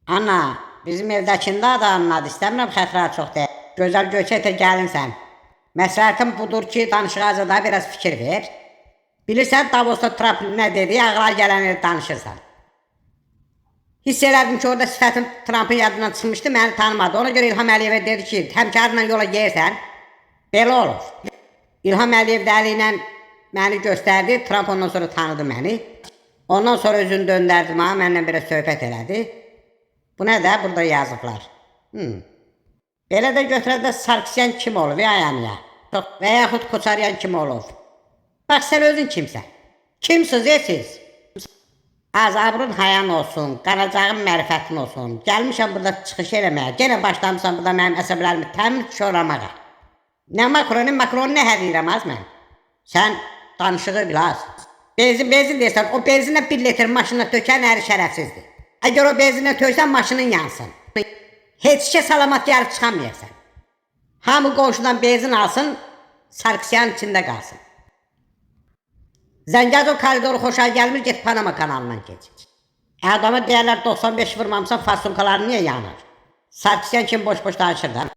Ana, bizim evdəkində də anladı. İstəmirəm xətrə çox deyil. Gözəl Göyçək gəlinsən. Məsləhətim budur ki, danışıqca da biraz fikir ver. Bilirsən, Davosda Trump nə dedi, ağlar gələni danışırsan. Hiss elədim ki, orada sifətim Trump'ın yadından çıxmışdı, məni tanımadı. Ona görə İlham Əliyevə dedi ki, həmkarla yola gəlirsən, belə olur. İlham Əliyev də əli ilə məni göstərdi, Trump ondan sonra tanıdı məni. Ondan sonra özünü döndərdi, mənimlə biraz söhbət elədi. Bu nə də burada yazıblar. Belə də götürəndə Sarkisyan kim olur, ayaniya? Və yaxud Koçaryan kim olur? Bax, sən özün kimsən? Kimsiz, siz? Azabrın hayan olsun, qaracağın mərifətin olsun. Gəlmişəm burada çıxış eləməyə. Yenə başlamışam burada mənim əsəblərimi təmiz şorlamağa. Nə makroni nə hədiyirəm az mən? Sən danışığı bilaz. Benzin deyirsən, o benzinlə 1 litr maşına tökən əri şərəfsizdir. Əgər o benzinlə töksən, maşının yansın. Heç şey salamat yarıb çıxamayırsan. Hamı qonşudan benzin alsın, Sarkisyanın içində qalsın. Zəngəzur koridoru xoşa gəlmir, get Panama kanalından keçir. Adama deyərlər 95 vurmamısan, fasulkaları niyə yanır? Sarkisyan kim boş-boş danışır da?